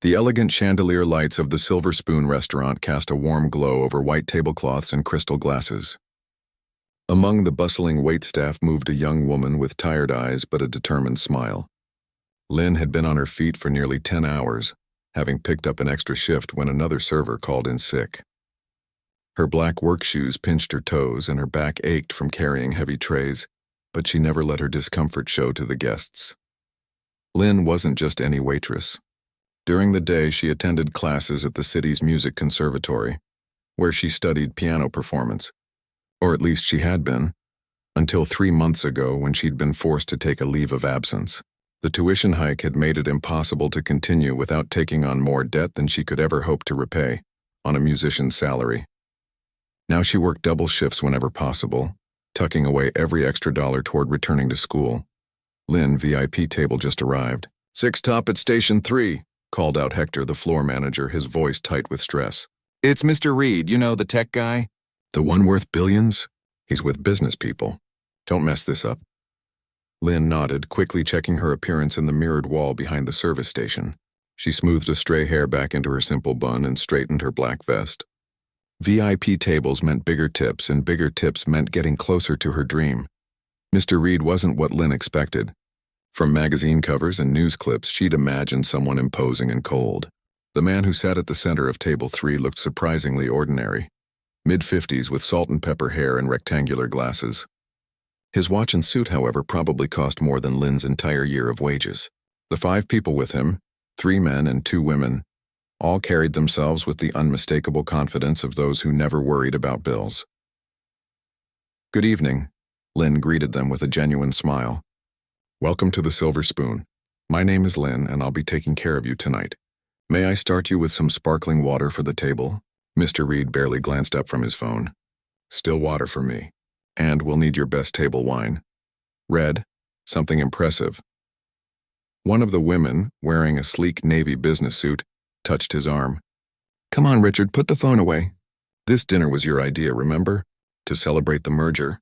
The elegant chandelier lights of the Silver Spoon restaurant cast a warm glow over white tablecloths and crystal glasses. Among the bustling waitstaff moved a young woman with tired eyes but a determined smile. Lynn had been on her feet for nearly 10 hours, having picked up an extra shift when another server called in sick. Her black work shoes pinched her toes and her back ached from carrying heavy trays, but she never let her discomfort show to the guests. Lynn wasn't just any waitress. During the day, she attended classes at the city's music conservatory, where she studied piano performance. Or at least she had been, until 3 months ago when she'd been forced to take a leave of absence. The tuition hike had made it impossible to continue without taking on more debt than she could ever hope to repay on a musician's salary. Now she worked double shifts whenever possible, tucking away every extra dollar toward returning to school. Lynn, VIP table just arrived. "Six top at Station 3, called out Hector, the floor manager, his voice tight with stress. "It's Mr. Reed, you know, the tech guy." "The one worth billions? He's with business people. Don't mess this up." Lynn nodded, quickly checking her appearance in the mirrored wall behind the service station. She smoothed a stray hair back into her simple bun and straightened her black vest. VIP tables meant bigger tips, and bigger tips meant getting closer to her dream. Mr. Reed wasn't what Lynn expected. From magazine covers and news clips, she'd imagined someone imposing and cold. The man who sat at the center of table 3 looked surprisingly ordinary. Mid-50s with salt and pepper hair and rectangular glasses. His watch and suit, however, probably cost more than Lynn's entire year of wages. The 5 people with him, 3 men and 2 women, all carried themselves with the unmistakable confidence of those who never worried about bills. "Good evening," Lynn greeted them with a genuine smile. "Welcome to the Silver Spoon. My name is Lynn, and I'll be taking care of you tonight. May I start you with some sparkling water for the table?" Mr. Reed barely glanced up from his phone. "Still water for me. And we'll need your best table wine. Red, something impressive." One of the women, wearing a sleek navy business suit, touched his arm. "Come on, Richard, put the phone away. This dinner was your idea, remember? To celebrate the merger."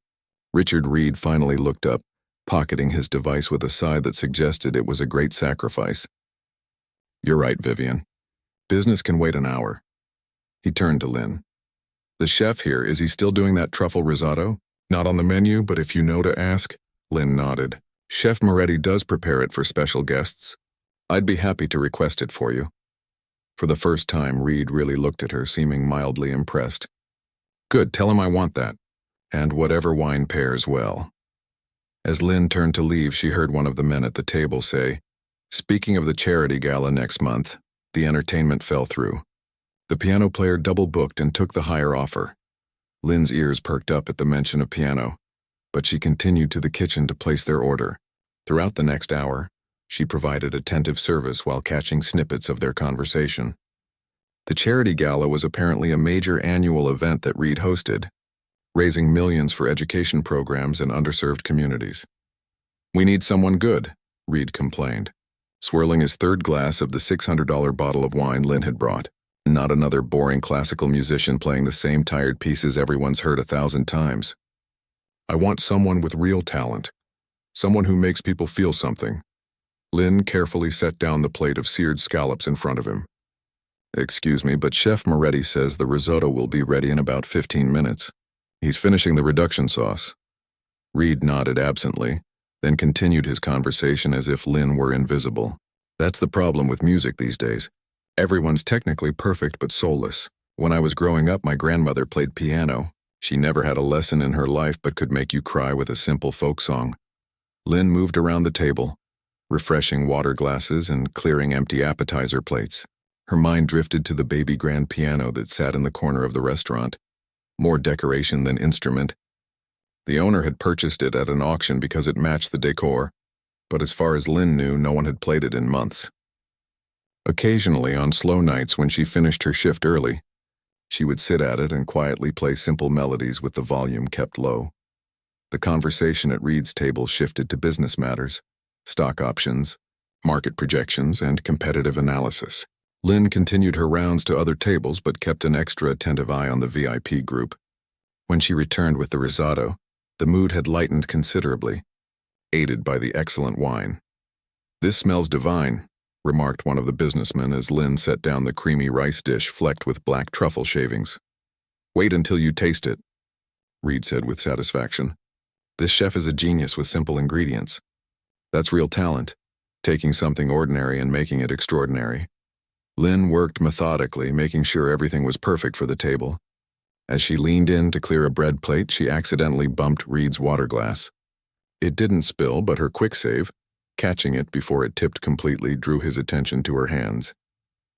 Richard Reed finally looked up, pocketing his device with a sigh that suggested it was a great sacrifice. "You're right, Vivian. Business can wait an hour." He turned to Lynn. "The chef here, is he still doing that truffle risotto? Not on the menu, but if you know to ask." Lynn nodded. "Chef Moretti does prepare it for special guests. I'd be happy to request it for you." For the first time, Reed really looked at her, seeming mildly impressed. "Good, tell him I want that. And whatever wine pairs well." As Lynn turned to leave, she heard one of the men at the table say, "Speaking of the charity gala next month, the entertainment fell through. The piano player double-booked and took the higher offer." Lynn's ears perked up at the mention of piano, but she continued to the kitchen to place their order. Throughout the next hour, she provided attentive service while catching snippets of their conversation. The charity gala was apparently a major annual event that Reed hosted, raising millions for education programs in underserved communities. "We need someone good," Reed complained, swirling his third glass of the $600 bottle of wine Lynn had brought. "Not another boring classical musician playing the same tired pieces everyone's heard 1,000 times. I want someone with real talent, someone who makes people feel something." Lynn carefully set down the plate of seared scallops in front of him. "Excuse me, but Chef Moretti says the risotto will be ready in about 15 minutes. He's finishing the reduction sauce." Reed nodded absently, then continued his conversation as if Lynn were invisible. "That's the problem with music these days. Everyone's technically perfect but soulless. When I was growing up, my grandmother played piano. She never had a lesson in her life but could make you cry with a simple folk song." Lynn moved around the table, refreshing water glasses and clearing empty appetizer plates. Her mind drifted to the baby grand piano that sat in the corner of the restaurant. More decoration than instrument. The owner had purchased it at an auction because it matched the decor, but as far as Lynn knew, no one had played it in months. Occasionally, on slow nights when she finished her shift early, she would sit at it and quietly play simple melodies with the volume kept low. The conversation at Reed's table shifted to business matters, stock options, market projections, and competitive analysis. Lynn continued her rounds to other tables but kept an extra attentive eye on the VIP group. When she returned with the risotto, the mood had lightened considerably, aided by the excellent wine. "This smells divine," remarked one of the businessmen as Lynn set down the creamy rice dish flecked with black truffle shavings. Wait until you taste it, Reed said with satisfaction. This chef is a genius with simple ingredients. That's real talent, taking something ordinary and making it extraordinary. Lynn worked methodically, making sure everything was perfect for the table. As she leaned in to clear a bread plate, she accidentally bumped Reed's water glass. It didn't spill, but her quick save, catching it before it tipped completely, drew his attention to her hands.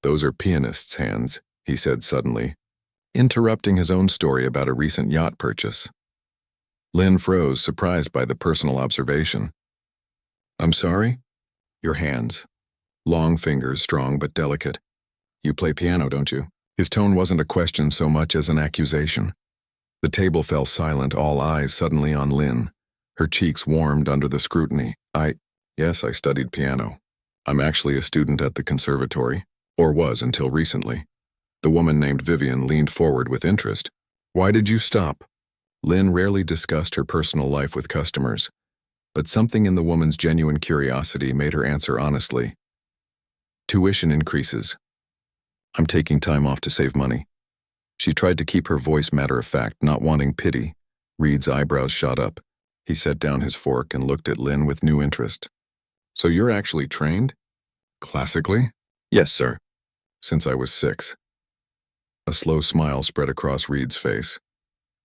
Those are pianist's hands, he said suddenly, interrupting his own story about a recent yacht purchase. Lynn froze, surprised by the personal observation. I'm sorry? Your hands. Long fingers, strong but delicate. You play piano, don't you? His tone wasn't a question so much as an accusation. The table fell silent, all eyes suddenly on Lynn. Her cheeks warmed under the scrutiny. Yes, I studied piano. I'm actually a student at the conservatory, or was until recently. The woman named Vivian leaned forward with interest. Why did you stop? Lynn rarely discussed her personal life with customers, but something in the woman's genuine curiosity made her answer honestly. Tuition increases. I'm taking time off to save money. She tried to keep her voice matter-of-fact, not wanting pity. Reed's eyebrows shot up. He set down his fork and looked at Lynn with new interest. So you're actually trained? Classically? Yes, sir. Since I was 6. A slow smile spread across Reed's face.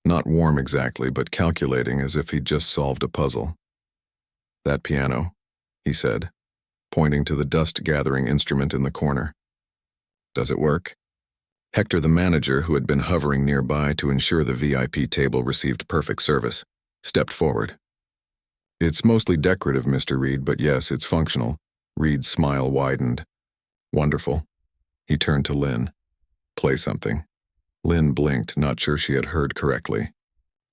Not warm exactly, but calculating, as if he'd just solved a puzzle. That piano, he said, pointing to the dust-gathering instrument in the corner. Does it work? Hector, the manager, who had been hovering nearby to ensure the VIP table received perfect service, stepped forward. It's mostly decorative, Mr. Reed, but yes, it's functional. Reed's smile widened. Wonderful. He turned to Lynn. Play something. Lynn blinked, not sure she had heard correctly.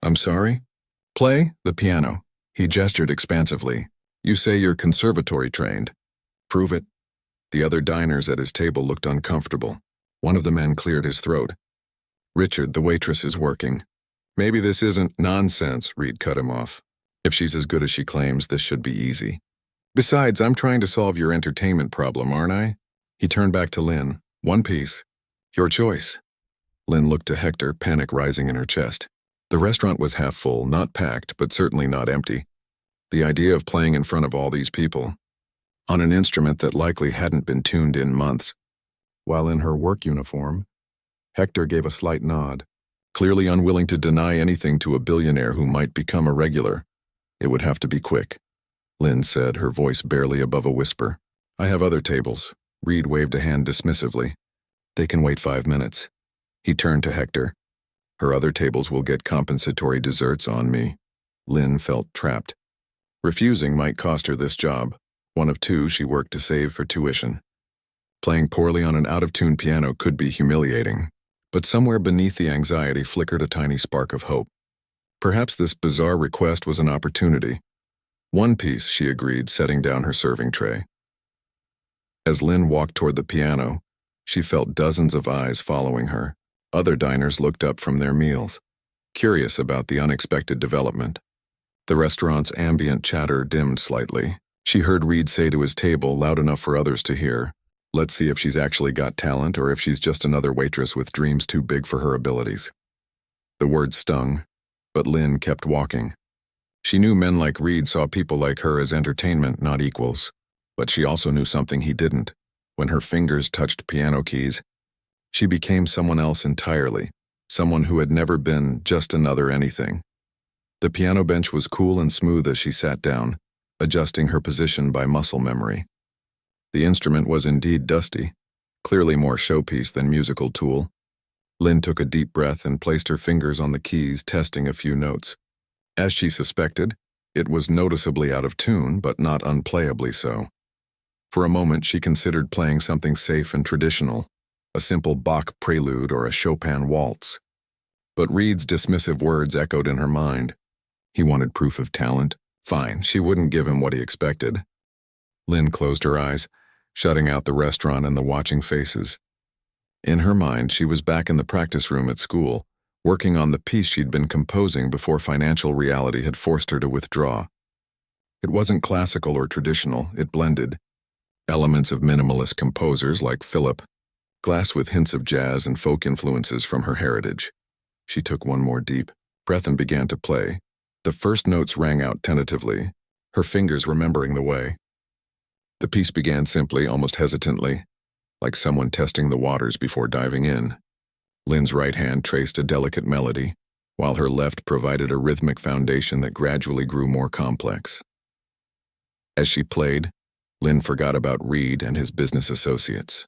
I'm sorry? Play the piano. He gestured expansively. You say you're conservatory trained. Prove it. The other diners at his table looked uncomfortable. One of the men cleared his throat. Richard, the waitress, is working. Maybe this isn't nonsense, Reed cut him off. If she's as good as she claims, this should be easy. Besides, I'm trying to solve your entertainment problem, aren't I? He turned back to Lynn. One piece. Your choice. Lynn looked to Hector, panic rising in her chest. The restaurant was half full, not packed, but certainly not empty. The idea of playing in front of all these people, on an instrument that likely hadn't been tuned in months. While in her work uniform, Hector gave a slight nod, clearly unwilling to deny anything to a billionaire who might become a regular. It would have to be quick, Lynn said, her voice barely above a whisper. I have other tables. Reed waved a hand dismissively. They can wait 5 minutes. He turned to Hector. Her other tables will get compensatory desserts on me. Lynn felt trapped. Refusing might cost her this job, one of 2 she worked to save for tuition. Playing poorly on an out-of-tune piano could be humiliating, but somewhere beneath the anxiety flickered a tiny spark of hope. Perhaps this bizarre request was an opportunity. One piece, she agreed, setting down her serving tray. As Lynn walked toward the piano, she felt dozens of eyes following her. Other diners looked up from their meals, curious about the unexpected development. The restaurant's ambient chatter dimmed slightly. She heard Reed say to his table, loud enough for others to hear, "Let's see if she's actually got talent or if she's just another waitress with dreams too big for her abilities." The words stung, but Lynn kept walking. She knew men like Reed saw people like her as entertainment, not equals. But she also knew something he didn't. When her fingers touched piano keys, she became someone else entirely, someone who had never been just another anything. The piano bench was cool and smooth as she sat down, adjusting her position by muscle memory. The instrument was indeed dusty, clearly more showpiece than musical tool. Lynn took a deep breath and placed her fingers on the keys, testing a few notes. As she suspected, it was noticeably out of tune, but not unplayably so. For a moment, she considered playing something safe and traditional, a simple Bach prelude or a Chopin waltz. But Reed's dismissive words echoed in her mind. He wanted proof of talent. Fine, she wouldn't give him what he expected. Lynn closed her eyes, shutting out the restaurant and the watching faces. In her mind, she was back in the practice room at school, working on the piece she'd been composing before financial reality had forced her to withdraw. It wasn't classical or traditional, it blended. Elements of minimalist composers like Philip, glass with hints of jazz and folk influences from her heritage. She took one more deep breath and began to play. The first notes rang out tentatively, her fingers remembering the way. The piece began simply, almost hesitantly, like someone testing the waters before diving in. Lynn's right hand traced a delicate melody, while her left provided a rhythmic foundation that gradually grew more complex. As she played, Lynn forgot about Reed and his business associates.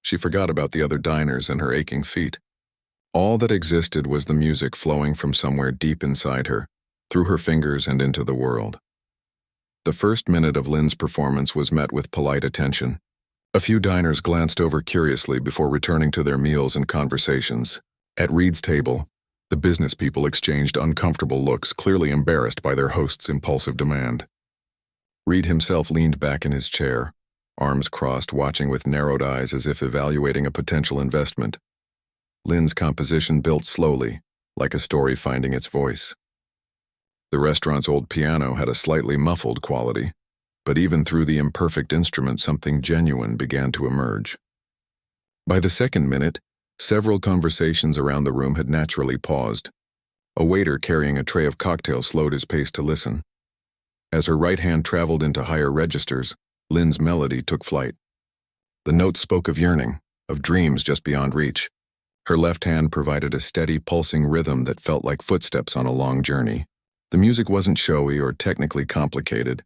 She forgot about the other diners and her aching feet. All that existed was the music flowing from somewhere deep inside her, through her fingers and into the world. The first minute of Lynn's performance was met with polite attention. A few diners glanced over curiously before returning to their meals and conversations. At Reed's table, the business people exchanged uncomfortable looks, clearly embarrassed by their host's impulsive demand. Reed himself leaned back in his chair, arms crossed, watching with narrowed eyes as if evaluating a potential investment. Lynn's composition built slowly, like a story finding its voice. The restaurant's old piano had a slightly muffled quality, but even through the imperfect instrument, something genuine began to emerge. By the second minute, several conversations around the room had naturally paused. A waiter carrying a tray of cocktails slowed his pace to listen. As her right hand traveled into higher registers, Lynn's melody took flight. The notes spoke of yearning, of dreams just beyond reach. Her left hand provided a steady, pulsing rhythm that felt like footsteps on a long journey. The music wasn't showy or technically complicated,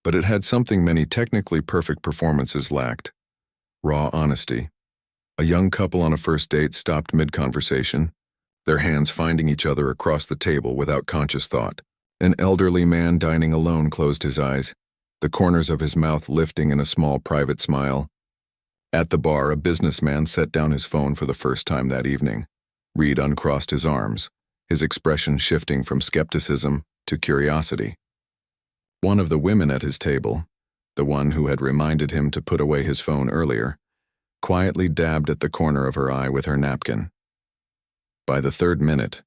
but it had something many technically perfect performances lacked: raw honesty. A young couple on a first date stopped mid-conversation, their hands finding each other across the table without conscious thought. An elderly man dining alone closed his eyes, the corners of his mouth lifting in a small private smile. At the bar, a businessman set down his phone for the first time that evening. Reed uncrossed his arms, his expression shifting from skepticism to curiosity. One of the women at his table, the one who had reminded him to put away his phone earlier, quietly dabbed at the corner of her eye with her napkin. By the third minute,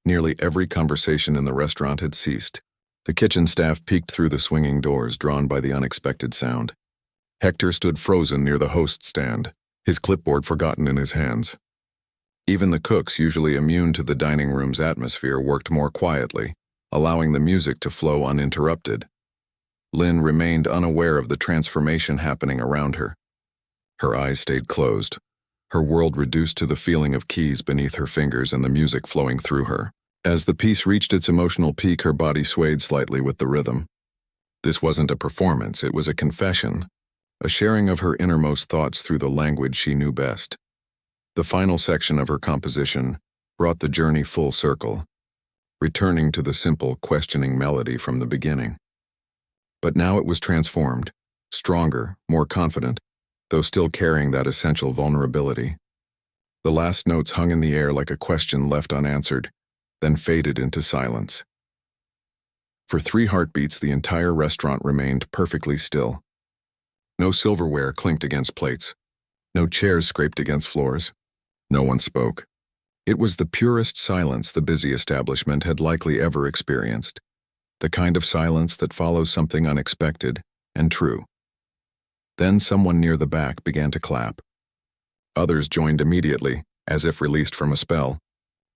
nearly every conversation in the restaurant had ceased. The kitchen staff peeked through the swinging doors, drawn by the unexpected sound. Hector stood frozen near the host stand, his clipboard forgotten in his hands. Even the cooks, usually immune to the dining room's atmosphere, worked more quietly, allowing the music to flow uninterrupted. Lynn remained unaware of the transformation happening around her. Her eyes stayed closed, her world reduced to the feeling of keys beneath her fingers and the music flowing through her. As the piece reached its emotional peak, her body swayed slightly with the rhythm. This wasn't a performance, it was a confession, a sharing of her innermost thoughts through the language she knew best. The final section of her composition brought the journey full circle, returning to the simple, questioning melody from the beginning. But now it was transformed, stronger, more confident, though still carrying that essential vulnerability. The last notes hung in the air like a question left unanswered, then faded into silence. For 3 heartbeats, the entire restaurant remained perfectly still. No silverware clinked against plates. No chairs scraped against floors. No one spoke. It was the purest silence the busy establishment had likely ever experienced, the kind of silence that follows something unexpected and true. Then someone near the back began to clap. Others joined immediately, as if released from a spell.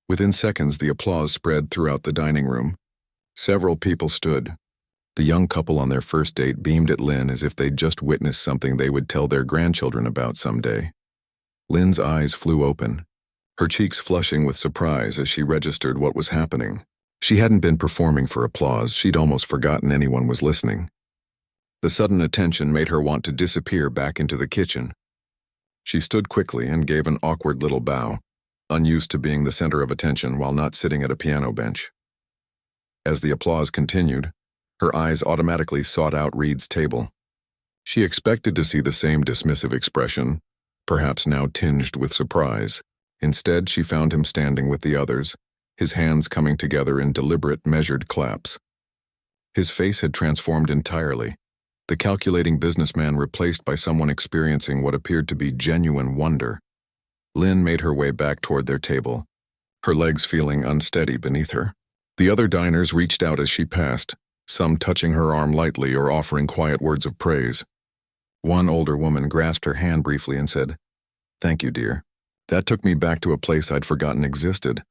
Within seconds, the applause spread throughout the dining room. Several people stood. The young couple on their first date beamed at Lynn as if they'd just witnessed something they would tell their grandchildren about someday. Lynn's eyes flew open, her cheeks flushing with surprise as she registered what was happening. She hadn't been performing for applause, she'd almost forgotten anyone was listening. The sudden attention made her want to disappear back into the kitchen. She stood quickly and gave an awkward little bow, unused to being the center of attention while not sitting at a piano bench. As the applause continued, her eyes automatically sought out Reed's table. She expected to see the same dismissive expression, perhaps now tinged with surprise. Instead, she found him standing with the others, his hands coming together in deliberate, measured claps. His face had transformed entirely, the calculating businessman replaced by someone experiencing what appeared to be genuine wonder. Lynn made her way back toward their table, her legs feeling unsteady beneath her. The other diners reached out as she passed, some touching her arm lightly or offering quiet words of praise. One older woman grasped her hand briefly and said, "Thank you, dear." That took me back to a place I'd forgotten existed.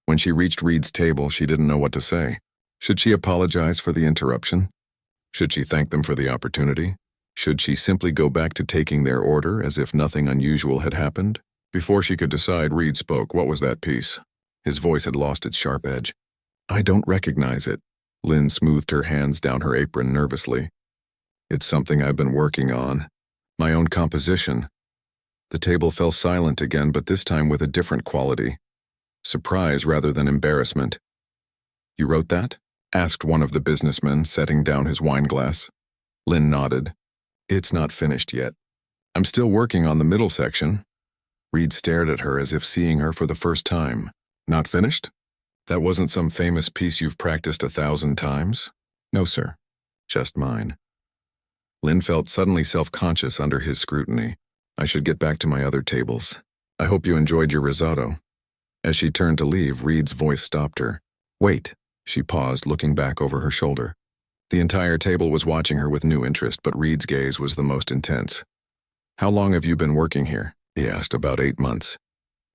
When she reached Reed's table, she didn't know what to say. Should she apologize for the interruption? Should she thank them for the opportunity? Should she simply go back to taking their order as if nothing unusual had happened? Before she could decide, Reed spoke. What was that piece? His voice had lost its sharp edge. "I don't recognize it." Lynn smoothed her hands down her apron nervously. "It's something I've been working on. My own composition." The table fell silent again, but this time with a different quality. Surprise rather than embarrassment. "You wrote that?" asked one of the businessmen, setting down his wine glass. Lynn nodded. "It's not finished yet. I'm still working on the middle section." Reed stared at her as if seeing her for the first time. "Not finished? That wasn't some famous piece you've practiced 1,000 times?" "No, sir. Just mine." Lynn felt suddenly self-conscious under his scrutiny. "I should get back to my other tables. I hope you enjoyed your risotto." As she turned to leave, Reed's voice stopped her. "Wait." She paused, looking back over her shoulder. The entire table was watching her with new interest, but Reed's gaze was the most intense. "How long have you been working here?" he asked. "About 8 months.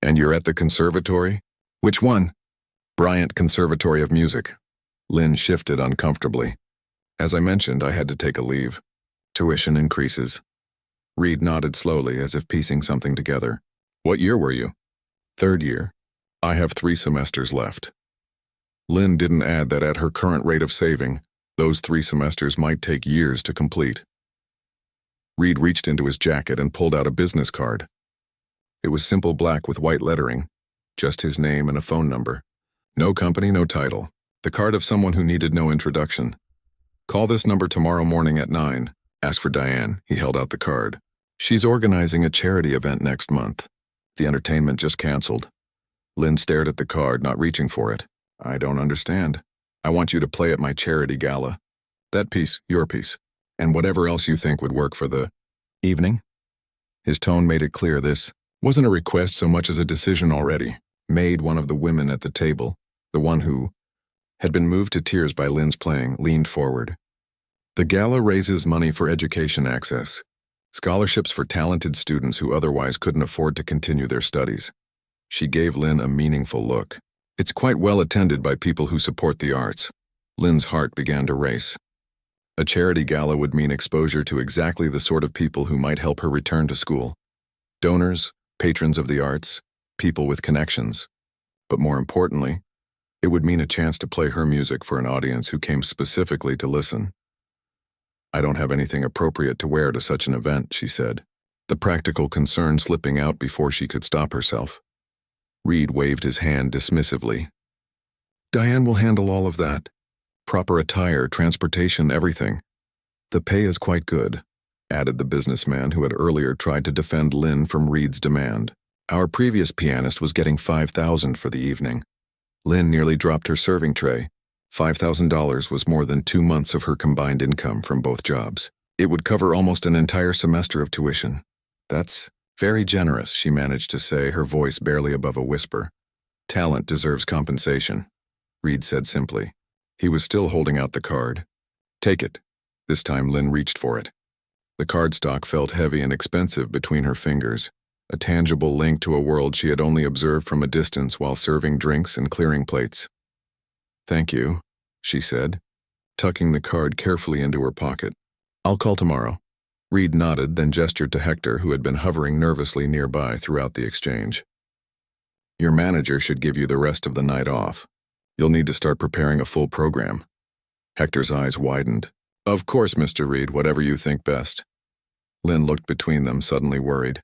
"And you're at the conservatory?" "Which one?" "Bryant Conservatory of Music." Lynn shifted uncomfortably. "As I mentioned, I had to take a leave. Tuition increases." Reed nodded slowly, as if piecing something together. "What year were you?" "Third year. I have 3 semesters left." Lynn didn't add that at her current rate of saving, those 3 semesters might take years to complete. Reed reached into his jacket and pulled out a business card. It was simple black with white lettering, just his name and a phone number. No company, no title. The card of someone who needed no introduction. "Call this number tomorrow morning at 9. Ask for Diane." He held out the card. "She's organizing a charity event next month. The entertainment just canceled." Lynn stared at the card, not reaching for it. "I don't understand." "I want you to play at my charity gala. That piece, your piece, and whatever else you think would work for the evening." His tone made it clear this wasn't a request so much as a decision already made. One of the women at the table, the one who had been moved to tears by Lynn's playing, leaned forward. "The gala raises money for education access, scholarships for talented students who otherwise couldn't afford to continue their studies." She gave Lynn a meaningful look. "It's quite well attended by people who support the arts." Lynn's heart began to race. A charity gala would mean exposure to exactly the sort of people who might help her return to school. Donors, patrons of the arts, people with connections. But more importantly, it would mean a chance to play her music for an audience who came specifically to listen. "I don't have anything appropriate to wear to such an event," she said, the practical concern slipping out before she could stop herself. Reed waved his hand dismissively. "Diane will handle all of that. Proper attire, transportation, everything. The pay is quite good," added the businessman who had earlier tried to defend Lynn from Reed's demand. "Our previous pianist was getting $5,000 for the evening." Lynn nearly dropped her serving tray. $5,000 was more than 2 months of her combined income from both jobs. It would cover almost an entire semester of tuition. "That's very generous," she managed to say, her voice barely above a whisper. "Talent deserves compensation," Reed said simply. He was still holding out the card. "Take it." This time Lynn reached for it. The cardstock felt heavy and expensive between her fingers, a tangible link to a world she had only observed from a distance while serving drinks and clearing plates. "Thank you," she said, tucking the card carefully into her pocket. "I'll call tomorrow." Reed nodded, then gestured to Hector, who had been hovering nervously nearby throughout the exchange. "Your manager should give you the rest of the night off. You'll need to start preparing a full program." Hector's eyes widened. "Of course, Mr. Reed, whatever you think best." Lynn looked between them, suddenly worried.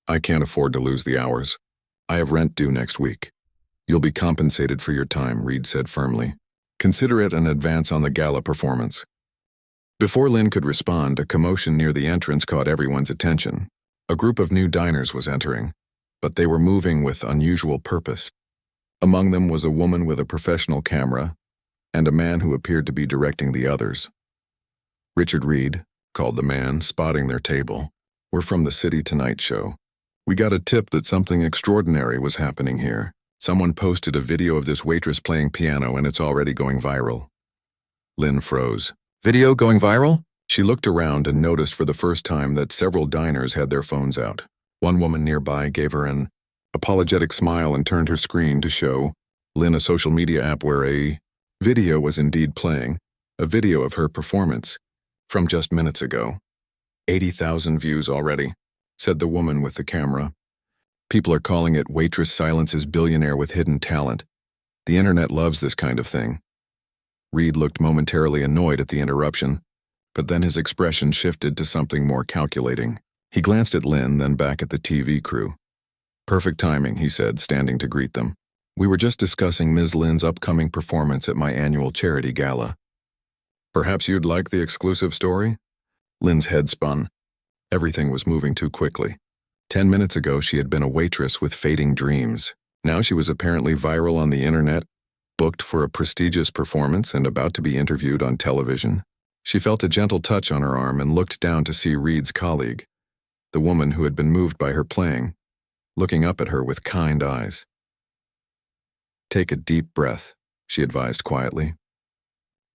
"I can't afford to lose the hours. I have rent due next week." "You'll be compensated for your time," Reed said firmly. "Consider it an advance on the gala performance." Before Lynn could respond, a commotion near the entrance caught everyone's attention. A group of new diners was entering, but they were moving with unusual purpose. Among them was a woman with a professional camera and a man who appeared to be directing the others. "Richard Reed," called the man, spotting their table. "We're from the City Tonight show. We got a tip that something extraordinary was happening here. Someone posted a video of this waitress playing piano and it's already going viral." Lynn froze. "Video going viral?" She looked around and noticed for the first time that several diners had their phones out. One woman nearby gave her an apologetic smile and turned her screen to show Lynn a social media app where a video was indeed playing, a video of her performance from just minutes ago. 80,000 views already, said the woman with the camera. People are calling it Waitress silences billionaire with hidden talent. The internet loves this kind of thing. Reed looked momentarily annoyed at the interruption, but then his expression shifted to something more calculating. He glanced at Lynn, then back at the TV crew. Perfect timing, he said, standing to greet them. We were just discussing Ms. Lynn's upcoming performance at my annual charity gala. Perhaps you'd like the exclusive story? Lynn's head spun. Everything was moving too quickly. 10 minutes ago, she had been a waitress with fading dreams. Now she was apparently viral on the internet, booked for a prestigious performance and about to be interviewed on television. She felt a gentle touch on her arm and looked down to see Reed's colleague, the woman who had been moved by her playing, looking up at her with kind eyes. Take a deep breath, she advised quietly.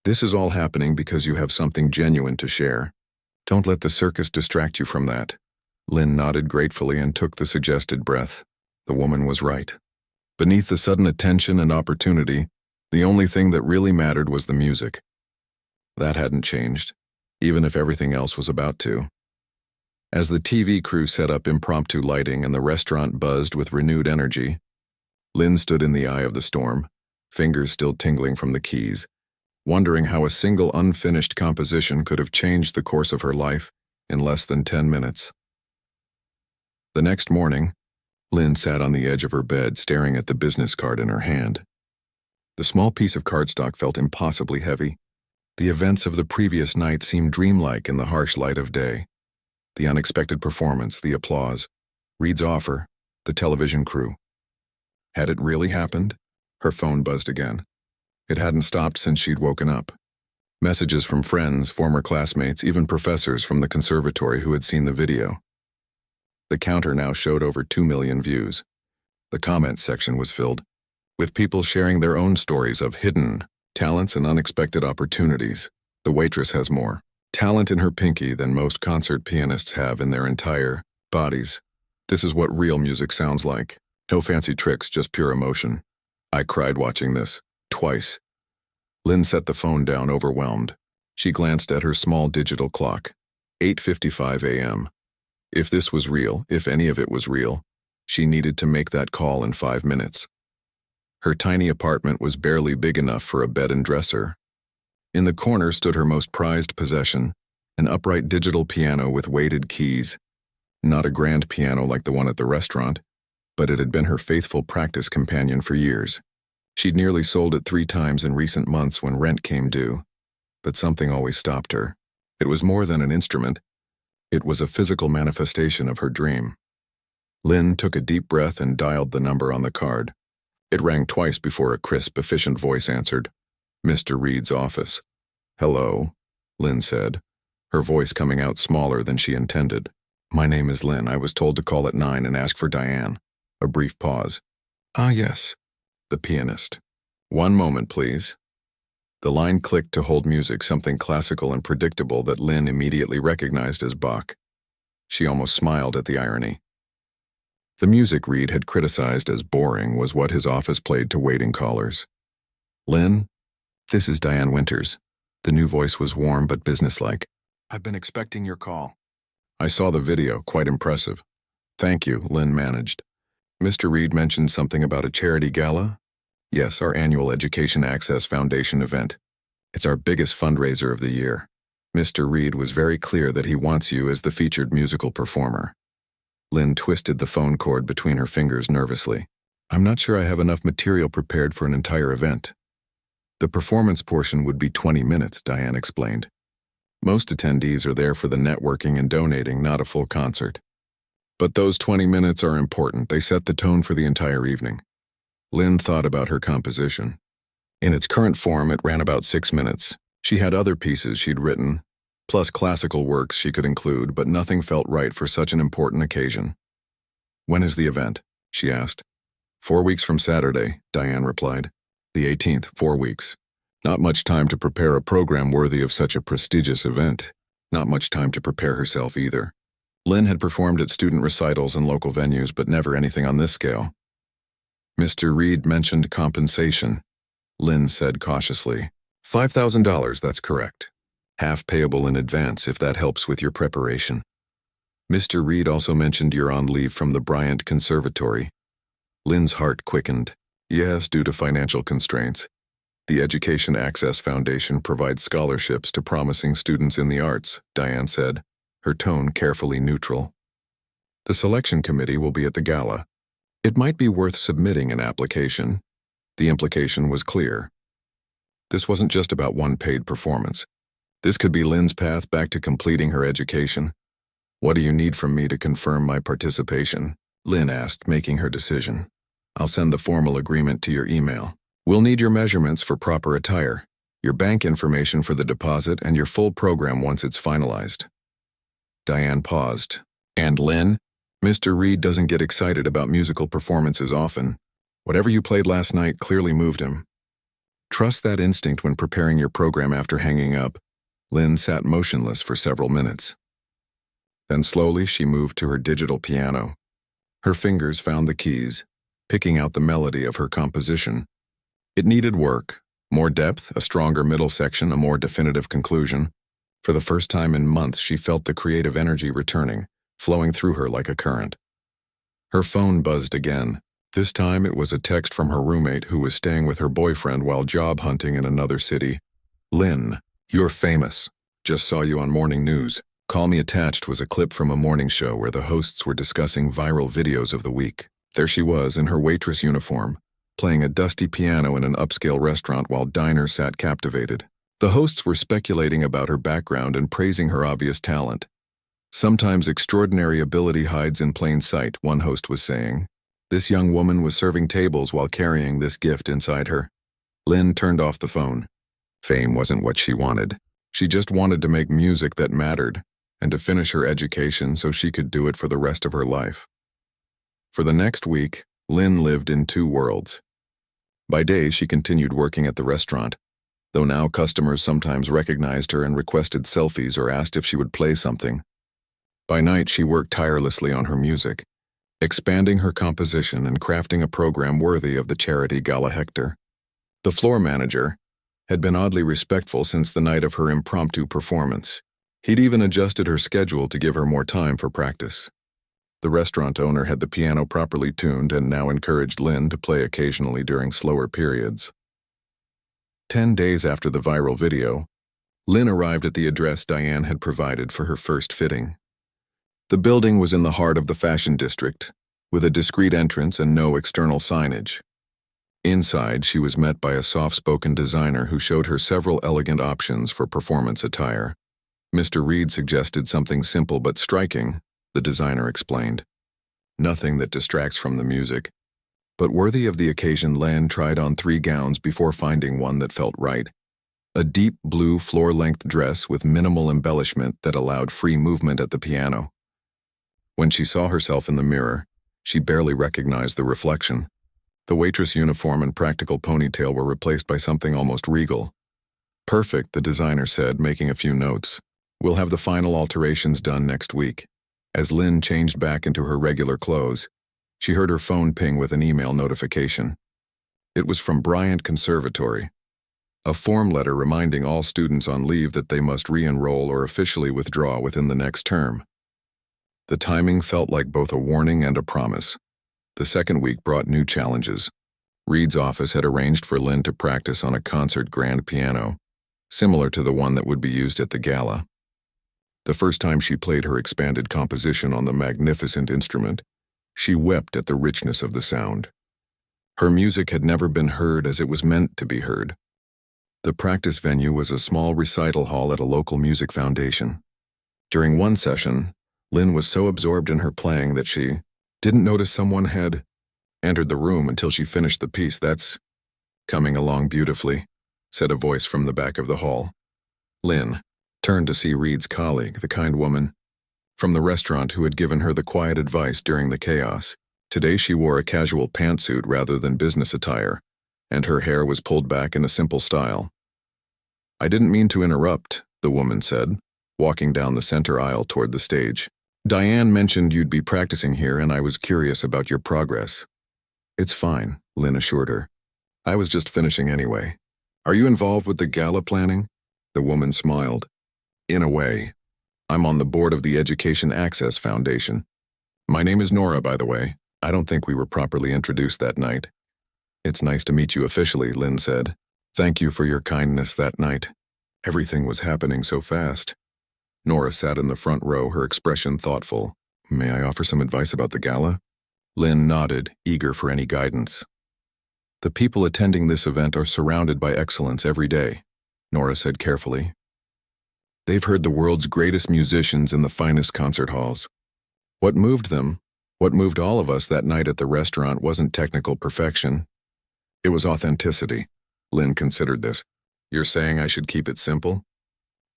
This is all happening because you have something genuine to share. Don't let the circus distract you from that. Lynn nodded gratefully and took the suggested breath. The woman was right. Beneath the sudden attention and opportunity, the only thing that really mattered was the music. That hadn't changed, even if everything else was about to. As the TV crew set up impromptu lighting and the restaurant buzzed with renewed energy, Lynn stood in the eye of the storm, fingers still tingling from the keys, wondering how a single unfinished composition could have changed the course of her life in less than 10 minutes. The next morning, Lynn sat on the edge of her bed staring at the business card in her hand. The small piece of cardstock felt impossibly heavy. The events of the previous night seemed dreamlike in the harsh light of day. The unexpected performance, the applause, Reed's offer, the television crew. Had it really happened? Her phone buzzed again. It hadn't stopped since she'd woken up. Messages from friends, former classmates, even professors from the conservatory who had seen the video. The counter now showed over 2 million views. The comments section was filled with people sharing their own stories of hidden talents and unexpected opportunities. The waitress has more talent in her pinky than most concert pianists have in their entire bodies. This is what real music sounds like. No fancy tricks, just pure emotion. I cried watching this, twice. Lynn set the phone down, overwhelmed. She glanced at her small digital clock. 8:55 a.m. If this was real, if any of it was real, she needed to make that call in 5 minutes. Her tiny apartment was barely big enough for a bed and dresser. In the corner stood her most prized possession, an upright digital piano with weighted keys. Not a grand piano like the one at the restaurant, but it had been her faithful practice companion for years. She'd nearly sold it 3 times in recent months when rent came due, but something always stopped her. It was more than an instrument. It was a physical manifestation of her dream. Lynn took a deep breath and dialed the number on the card. It rang twice before a crisp, efficient voice answered. Mr. Reed's office. Hello, Lynn said, her voice coming out smaller than she intended. My name is Lynn. I was told to call at 9 and ask for Diane. A brief pause. Ah, yes. The pianist. One moment, please. The line clicked to hold music, something classical and predictable that Lynn immediately recognized as Bach. She almost smiled at the irony. The music Reed had criticized as boring was what his office played to waiting callers. Lynn, this is Diane Winters. The new voice was warm but businesslike. I've been expecting your call. I saw the video, quite impressive. Thank you, Lynn managed. Mr. Reed mentioned something about a charity gala? Yes, our annual Education Access Foundation event. It's our biggest fundraiser of the year. Mr. Reed was very clear that he wants you as the featured musical performer. Lynn twisted the phone cord between her fingers nervously. I'm not sure I have enough material prepared for an entire event. The performance portion would be 20 minutes, Diane explained. Most attendees are there for the networking and donating, not a full concert. But those 20 minutes are important. They set the tone for the entire evening. Lynn thought about her composition. In its current form, it ran about 6 minutes. She had other pieces she'd written, plus classical works she could include, but nothing felt right for such an important occasion. When is the event? She asked. 4 weeks from Saturday, Diane replied. The 18th, 4 weeks. Not much time to prepare a program worthy of such a prestigious event. Not much time to prepare herself either. Lynn had performed at student recitals and local venues, but never anything on this scale. Mr. Reed mentioned compensation. Lynn said cautiously, $5,000, that's correct. Half payable in advance if that helps with your preparation. Mr. Reed also mentioned you're on leave from the Bryant Conservatory. Lynn's heart quickened. Yes, due to financial constraints. The Education Access Foundation provides scholarships to promising students in the arts, Diane said, her tone carefully neutral. The selection committee will be at the gala. It might be worth submitting an application. The implication was clear. This wasn't just about one paid performance. This could be Lynn's path back to completing her education. What do you need from me to confirm my participation? Lynn asked, making her decision. I'll send the formal agreement to your email. We'll need your measurements for proper attire, your bank information for the deposit, and your full program once it's finalized. Diane paused. And Lynn? Mr. Reed doesn't get excited about musical performances often. Whatever you played last night clearly moved him. Trust that instinct when preparing your program after hanging up. Lynn sat motionless for several minutes. Then slowly she moved to her digital piano. Her fingers found the keys, picking out the melody of her composition. It needed work, more depth, a stronger middle section, a more definitive conclusion. For the first time in months, she felt the creative energy returning, flowing through her like a current. Her phone buzzed again. This time it was a text from her roommate who was staying with her boyfriend while job hunting in another city. Lynn, you're famous. Just saw you on morning news. Call Me Attached was a clip from a morning show where the hosts were discussing viral videos of the week. There she was in her waitress uniform, playing a dusty piano in an upscale restaurant while diners sat captivated. The hosts were speculating about her background and praising her obvious talent. Sometimes extraordinary ability hides in plain sight, one host was saying. This young woman was serving tables while carrying this gift inside her. Lynn turned off the phone. Fame wasn't what she wanted. She just wanted to make music that mattered, and to finish her education so she could do it for the rest of her life. For the next week, Lynn lived in two worlds. By day, she continued working at the restaurant, though now customers sometimes recognized her and requested selfies or asked if she would play something. By night, she worked tirelessly on her music, expanding her composition and crafting a program worthy of the charity Gala Hector. The floor manager had been oddly respectful since the night of her impromptu performance. He'd even adjusted her schedule to give her more time for practice. The restaurant owner had the piano properly tuned and now encouraged Lynn to play occasionally during slower periods. 10 days after the viral video, Lynn arrived at the address Diane had provided for her first fitting. The building was in the heart of the fashion district, with a discreet entrance and no external signage. Inside, she was met by a soft-spoken designer who showed her several elegant options for performance attire. Mr. Reed suggested something simple but striking, the designer explained. Nothing that distracts from the music, but worthy of the occasion. Lynn tried on 3 gowns before finding one that felt right. A deep blue floor-length dress with minimal embellishment that allowed free movement at the piano. When she saw herself in the mirror, she barely recognized the reflection. The waitress uniform and practical ponytail were replaced by something almost regal. Perfect, the designer said, making a few notes. We'll have the final alterations done next week. As Lynn changed back into her regular clothes, she heard her phone ping with an email notification. It was from Bryant Conservatory. A form letter reminding all students on leave that they must re-enroll or officially withdraw within the next term. The timing felt like both a warning and a promise. The second week brought new challenges. Reed's office had arranged for Lynn to practice on a concert grand piano, similar to the one that would be used at the gala. The first time she played her expanded composition on the magnificent instrument, she wept at the richness of the sound. Her music had never been heard as it was meant to be heard. The practice venue was a small recital hall at a local music foundation. During one session, Lynn was so absorbed in her playing that she didn't notice someone had entered the room until she finished the piece. That's coming along beautifully, said a voice from the back of the hall. Lynn turned to see Reed's colleague, the kind woman from the restaurant who had given her the quiet advice during the chaos. Today she wore a casual pantsuit rather than business attire, and her hair was pulled back in a simple style. I didn't mean to interrupt, the woman said. walking down the center aisle toward the stage. Diane mentioned you'd be practicing here and I was curious about your progress. It's fine, Lynn assured her. I was just finishing anyway. Are you involved with the gala planning? The woman smiled. In a way. I'm on the board of the Education Access Foundation. My name is Nora, by the way. I don't think we were properly introduced that night. It's nice to meet you officially, Lynn said. Thank you for your kindness that night. Everything was happening so fast. Nora sat in the front row, her expression thoughtful. May I offer some advice about the gala? Lynn nodded, eager for any guidance. The people attending this event are surrounded by excellence every day, Nora said carefully. They've heard the world's greatest musicians in the finest concert halls. What moved them, what moved all of us that night at the restaurant wasn't technical perfection. It was authenticity. Lynn considered this. You're saying I should keep it simple?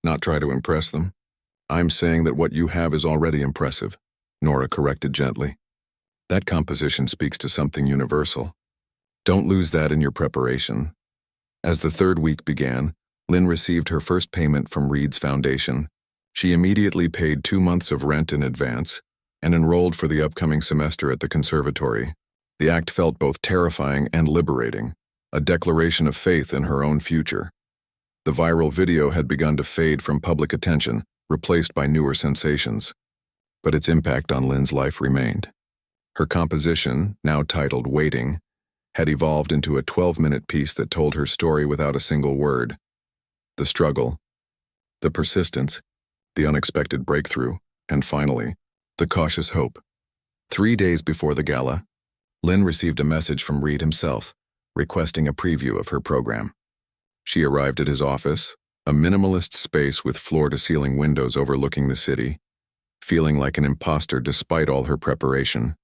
Not try to impress them? I'm saying that what you have is already impressive, Nora corrected gently. That composition speaks to something universal. Don't lose that in your preparation. As the third week began, Lynn received her first payment from Reed's Foundation. She immediately paid 2 months of rent in advance and enrolled for the upcoming semester at the conservatory. The act felt both terrifying and liberating, a declaration of faith in her own future. The viral video had begun to fade from public attention, replaced by newer sensations. But its impact on Lynn's life remained. Her composition, now titled Waiting, had evolved into a 12-minute piece that told her story without a single word. The struggle, the persistence, the unexpected breakthrough, and finally, the cautious hope. 3 days before the gala, Lynn received a message from Reed himself, requesting a preview of her program. She arrived at his office, a minimalist space with floor-to-ceiling windows overlooking the city, feeling like an imposter despite all her preparation.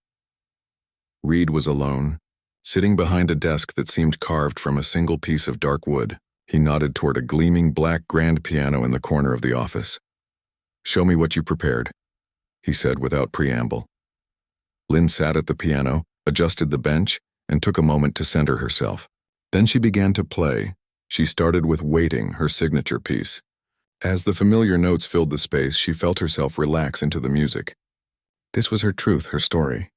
Reed was alone, sitting behind a desk that seemed carved from a single piece of dark wood. He nodded toward a gleaming black grand piano in the corner of the office. Show me what you prepared, he said without preamble. Lynn sat at the piano, adjusted the bench, and took a moment to center herself. Then she began to play. She started with Waiting, her signature piece. As the familiar notes filled the space, she felt herself relax into the music. This was her truth, her story.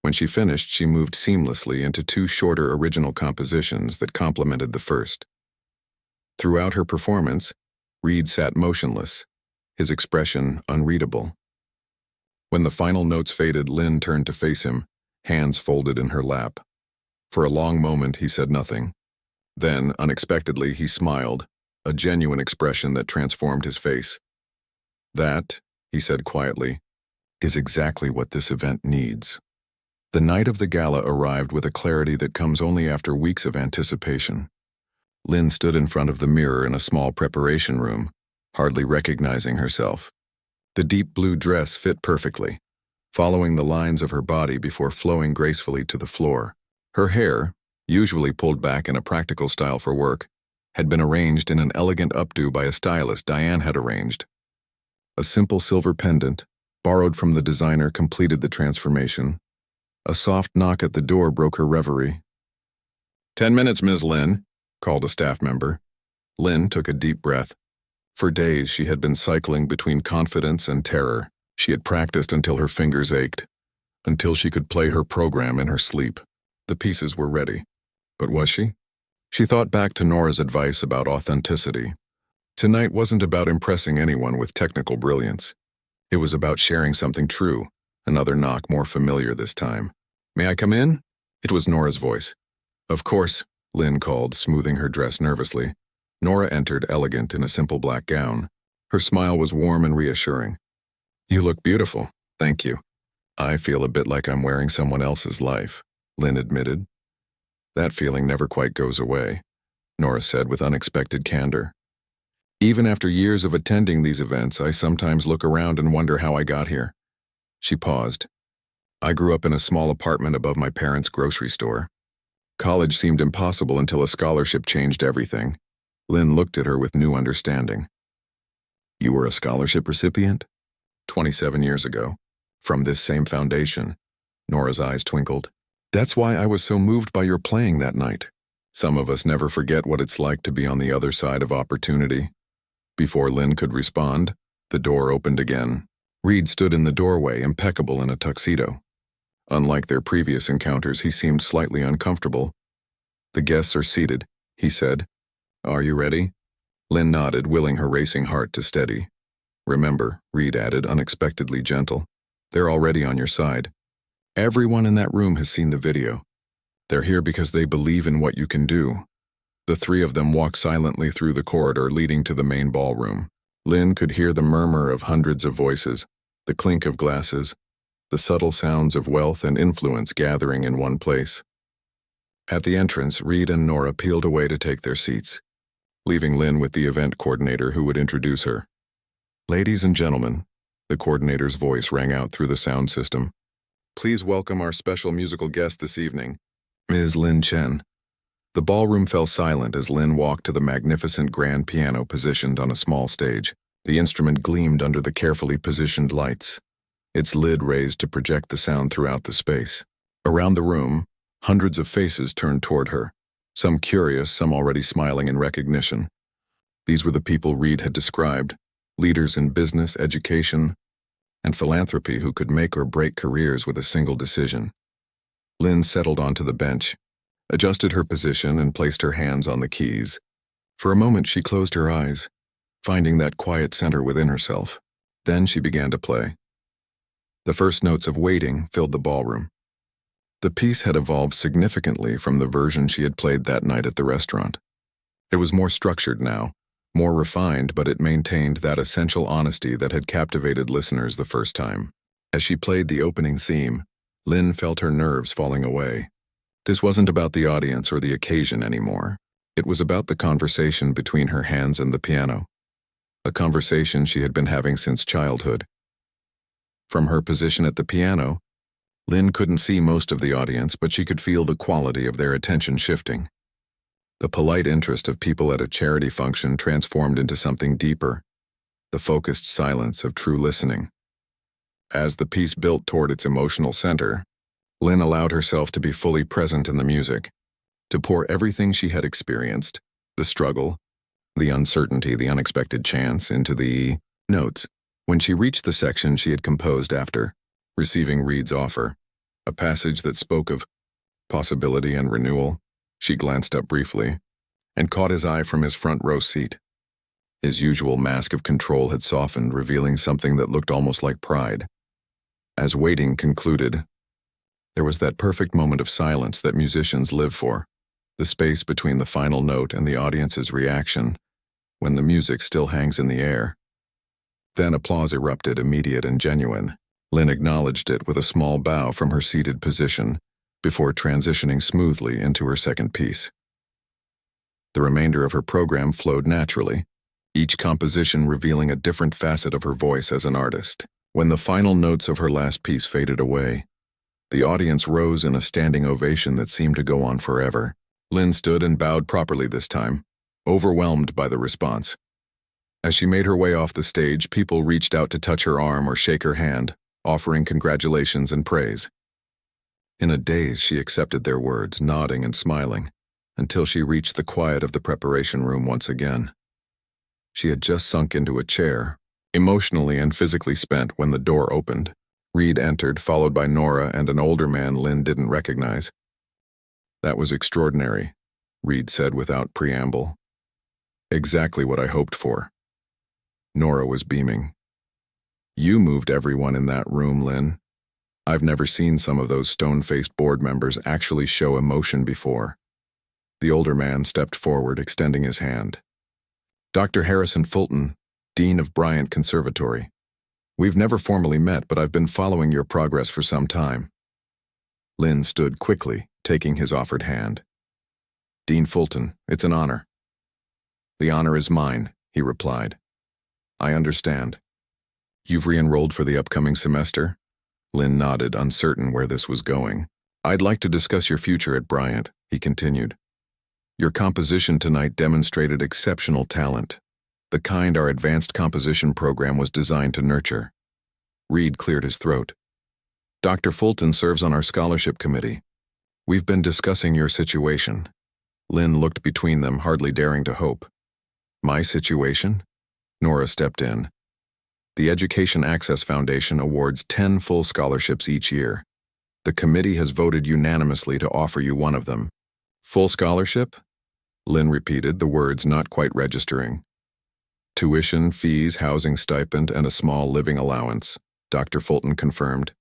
When she finished, she moved seamlessly into 2 shorter original compositions that complemented the first. Throughout her performance, Reed sat motionless, his expression unreadable. When the final notes faded, Lynn turned to face him, hands folded in her lap. For a long moment, he said nothing. Then, unexpectedly, he smiled, a genuine expression that transformed his face. That, he said quietly, is exactly what this event needs. The night of the gala arrived with a clarity that comes only after weeks of anticipation. Lynn stood in front of the mirror in a small preparation room, hardly recognizing herself. The deep blue dress fit perfectly, following the lines of her body before flowing gracefully to the floor. Her hair, usually pulled back in a practical style for work, had been arranged in an elegant updo by a stylist Diane had arranged. A simple silver pendant, borrowed from the designer, completed the transformation. A soft knock at the door broke her reverie. 10 minutes, Ms. Lynn, called a staff member. Lynn took a deep breath. For days, she had been cycling between confidence and terror. She had practiced until her fingers ached, until she could play her program in her sleep. The pieces were ready. But was she? She thought back to Nora's advice about authenticity. Tonight wasn't about impressing anyone with technical brilliance. It was about sharing something true. Another knock, more familiar this time. May I come in? It was Nora's voice. Of course, Lynn called, smoothing her dress nervously. Nora entered, elegant in a simple black gown. Her smile was warm and reassuring. You look beautiful, thank you. I feel a bit like I'm wearing someone else's life, Lynn admitted. That feeling never quite goes away, Nora said with unexpected candor. Even after years of attending these events, I sometimes look around and wonder how I got here. She paused. I grew up in a small apartment above my parents' grocery store. College seemed impossible until a scholarship changed everything. Lynn looked at her with new understanding. You were a scholarship recipient? 27 years ago. From this same foundation. Nora's eyes twinkled. That's why I was so moved by your playing that night. Some of us never forget what it's like to be on the other side of opportunity. Before Lynn could respond, The door opened again. Reed stood in the doorway, impeccable in a tuxedo. Unlike their previous encounters, he seemed slightly uncomfortable. "The guests are seated," he said. "Are you ready?" Lynn nodded, willing her racing heart to steady. "Remember," Reed added, unexpectedly gentle, "they're already on your side. Everyone in that room has seen the video. They're here because they believe in what you can do." The three of them walked silently through the corridor leading to the main ballroom. Lynn could hear the murmur of hundreds of voices, the clink of glasses, the subtle sounds of wealth and influence gathering in one place. At the entrance, Reed and Nora peeled away to take their seats, leaving Lynn with the event coordinator who would introduce her. "Ladies and gentlemen," the coordinator's voice rang out through the sound system, "please welcome our special musical guest this evening, Ms. Lynn Chen." The ballroom fell silent as Lynn walked to the magnificent grand piano positioned on a small stage. The instrument gleamed under the carefully positioned lights, its lid raised to project the sound throughout the space. Around the room, hundreds of faces turned toward her, some curious, some already smiling in recognition. These were the people Reed had described, leaders in business, education, and philanthropy who could make or break careers with a single decision. Lynn settled onto the bench, adjusted her position, and placed her hands on the keys. For a moment she closed her eyes, finding that quiet center within herself. Then she began to play. The first notes of Waiting filled the ballroom. The piece had evolved significantly from the version she had played that night at the restaurant. It was more structured now, more refined, but it maintained that essential honesty that had captivated listeners the first time. As she played the opening theme, Lynn felt her nerves falling away. This wasn't about the audience or the occasion anymore. It was about the conversation between her hands and the piano, a conversation she had been having since childhood. From her position at the piano, Lynn couldn't see most of the audience, but she could feel the quality of their attention shifting. The polite interest of people at a charity function transformed into something deeper, the focused silence of true listening. As the piece built toward its emotional center, Lynn allowed herself to be fully present in the music, to pour everything she had experienced, the struggle, the uncertainty, the unexpected chance, into the notes. When she reached the section she had composed after receiving Reed's offer, a passage that spoke of possibility and renewal, she glanced up briefly and caught his eye from his front row seat. His usual mask of control had softened, revealing something that looked almost like pride. As Waiting concluded, there was that perfect moment of silence that musicians live for, the space between the final note and the audience's reaction, when the music still hangs in the air. Then applause erupted, immediate and genuine. Lynn acknowledged it with a small bow from her seated position, before transitioning smoothly into her second piece. The remainder of her program flowed naturally, each composition revealing a different facet of her voice as an artist. When the final notes of her last piece faded away, the audience rose in a standing ovation that seemed to go on forever. Lynn stood and bowed properly this time, overwhelmed by the response. As she made her way off the stage, people reached out to touch her arm or shake her hand, offering congratulations and praise. In a daze, she accepted their words, nodding and smiling, until she reached the quiet of the preparation room once again. She had just sunk into a chair, emotionally and physically spent, when the door opened. Reed entered, followed by Nora and an older man Lynn didn't recognize. "That was extraordinary," Reed said without preamble. "Exactly what I hoped for." Nora was beaming. "You moved everyone in that room, Lynn. I've never seen some of those stone-faced board members actually show emotion before." The older man stepped forward, extending his hand. "Dr. Harrison Fulton, Dean of Bryant Conservatory. We've never formally met, but I've been following your progress for some time." Lynn stood quickly, taking his offered hand. "Dean Fulton, it's an honor." "The honor is mine," he replied. "I understand. You've re-enrolled for the upcoming semester?" Lynn nodded, uncertain where this was going. "I'd like to discuss your future at Bryant," he continued. "Your composition tonight demonstrated exceptional talent, the kind our advanced composition program was designed to nurture." Reed cleared his throat. "Dr. Fulton serves on our scholarship committee. We've been discussing your situation." Lynn looked between them, hardly daring to hope. "My situation?" Nora stepped in. The Education Access Foundation awards 10 full scholarships each year. The committee has voted unanimously to offer you one of them. Full scholarship? Lynn repeated, the words not quite registering. Tuition, fees, housing stipend, and a small living allowance, Dr. Fulton confirmed.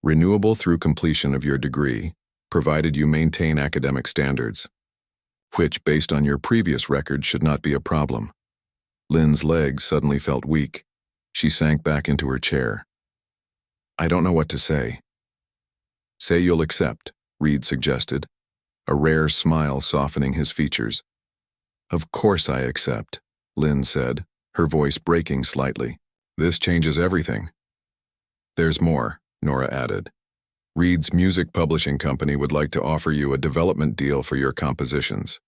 Renewable through completion of your degree, provided you maintain academic standards, which, based on your previous record, should not be a problem. Lynn's legs suddenly felt weak. She sank back into her chair. I don't know what to say. Say you'll accept, Reed suggested, a rare smile softening his features. Of course I accept, Lynn said, her voice breaking slightly. This changes everything. There's more, Nora added. Reed's music publishing company would like to offer you a development deal for your compositions.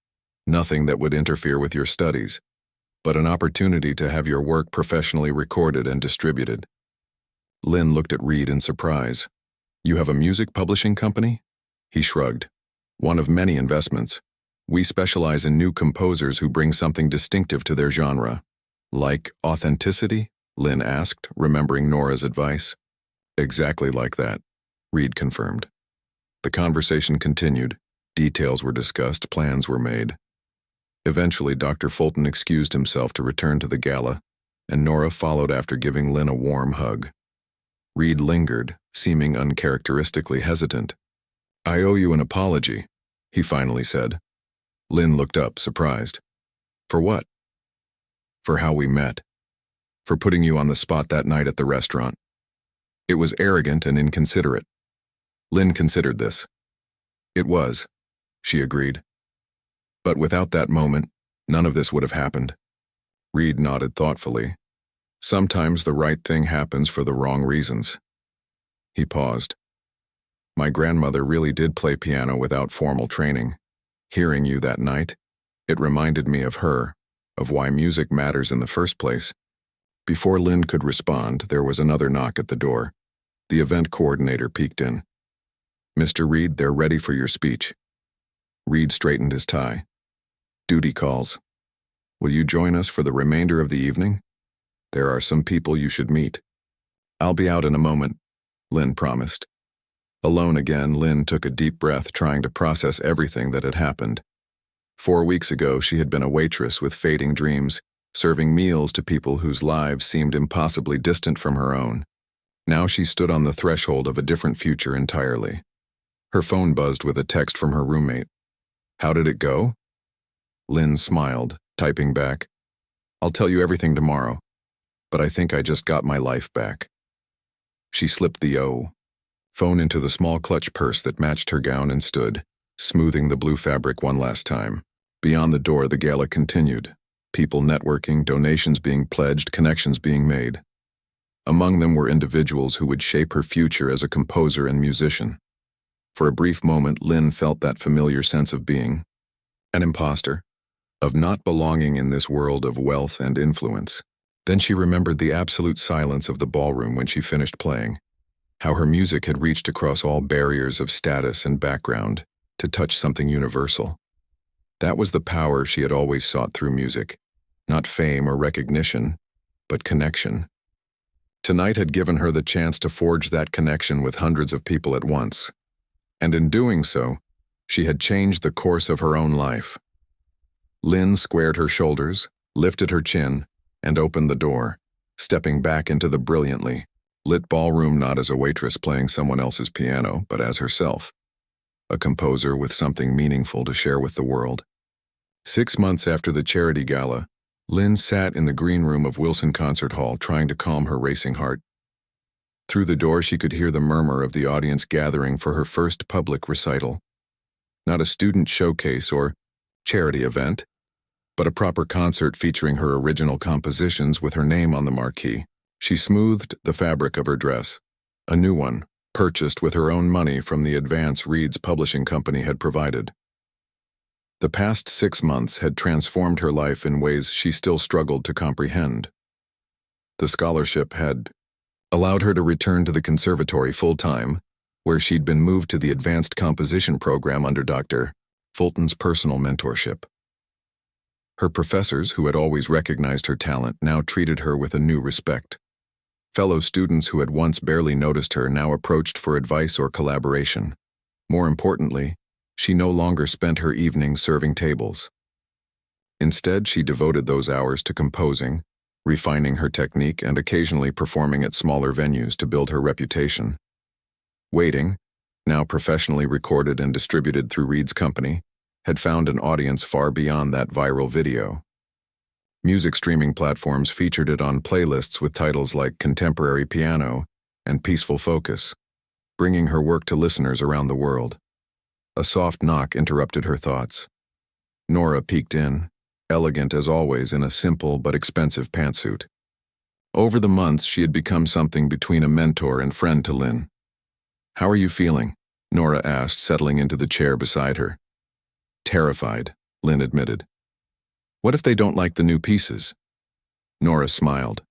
Nothing that would interfere with your studies, but an opportunity to have your work professionally recorded and distributed. Lynn looked at Reed in surprise. You have a music publishing company? He shrugged. One of many investments. We specialize in new composers who bring something distinctive to their genre. Like authenticity? Lynn asked, remembering Nora's advice. Exactly like that, Reed confirmed. The conversation continued. Details were discussed, plans were made. Eventually, Dr. Fulton excused himself to return to the gala, and Nora followed after giving Lynn a warm hug. Reed lingered, seeming uncharacteristically hesitant. I owe you an apology, he finally said. Lynn looked up, surprised. For what? For how we met. For putting you on the spot that night at the restaurant. It was arrogant and inconsiderate. Lynn considered this. It was, she agreed. But without that moment, none of this would have happened. Reed nodded thoughtfully. Sometimes the right thing happens for the wrong reasons. He paused. My grandmother really did play piano without formal training. Hearing you that night, it reminded me of her, of why music matters in the first place. Before Lynn could respond, there was another knock at the door. The event coordinator peeked in. Mr. Reed, they're ready for your speech. Reed straightened his tie. Duty calls. Will you join us for the remainder of the evening? There are some people you should meet. I'll be out in a moment, Lynn promised. Alone again, Lynn took a deep breath, trying to process everything that had happened. 4 weeks ago, she had been a waitress with fading dreams, serving meals to people whose lives seemed impossibly distant from her own. Now she stood on the threshold of a different future entirely. Her phone buzzed with a text from her roommate. How did it go? Lynn smiled, typing back. I'll tell you everything tomorrow, but I think I just got my life back. She slipped the phone into the small clutch purse that matched her gown and stood, smoothing the blue fabric one last time. Beyond the door, the gala continued. People networking, donations being pledged, connections being made. Among them were individuals who would shape her future as a composer and musician. For a brief moment, Lynn felt that familiar sense of being an imposter, of not belonging in this world of wealth and influence. Then she remembered the absolute silence of the ballroom when she finished playing, how her music had reached across all barriers of status and background to touch something universal. That was the power she had always sought through music, not fame or recognition, but connection. Tonight had given her the chance to forge that connection with hundreds of people at once, and in doing so, she had changed the course of her own life. Lynn squared her shoulders, lifted her chin, and opened the door, stepping back into the brilliantly lit ballroom not as a waitress playing someone else's piano, but as herself, a composer with something meaningful to share with the world. 6 months after the charity gala, Lynn sat in the green room of Wilson Concert Hall trying to calm her racing heart. Through the door she could hear the murmur of the audience gathering for her first public recital. Not a student showcase or charity event, but a proper concert featuring her original compositions with her name on the marquee. She smoothed the fabric of her dress, a new one, purchased with her own money from the advance Reed's publishing company had provided. The past 6 months had transformed her life in ways she still struggled to comprehend. The scholarship had allowed her to return to the conservatory full-time, where she'd been moved to the advanced composition program under Dr. Fulton's personal mentorship. Her professors, who had always recognized her talent, now treated her with a new respect. Fellow students who had once barely noticed her now approached for advice or collaboration. More importantly, she no longer spent her evenings serving tables. Instead, she devoted those hours to composing, refining her technique, and occasionally performing at smaller venues to build her reputation. Waiting, now professionally recorded and distributed through Reed's company, had found an audience far beyond that viral video. Music streaming platforms featured it on playlists with titles like Contemporary Piano and Peaceful Focus, bringing her work to listeners around the world. A soft knock interrupted her thoughts. Nora peeked in, elegant as always in a simple but expensive pantsuit. Over the months, she had become something between a mentor and friend to Lynn. "How are you feeling?" Nora asked, settling into the chair beside her. "Terrified," Lynn admitted. "What if they don't like the new pieces?" Nora smiled.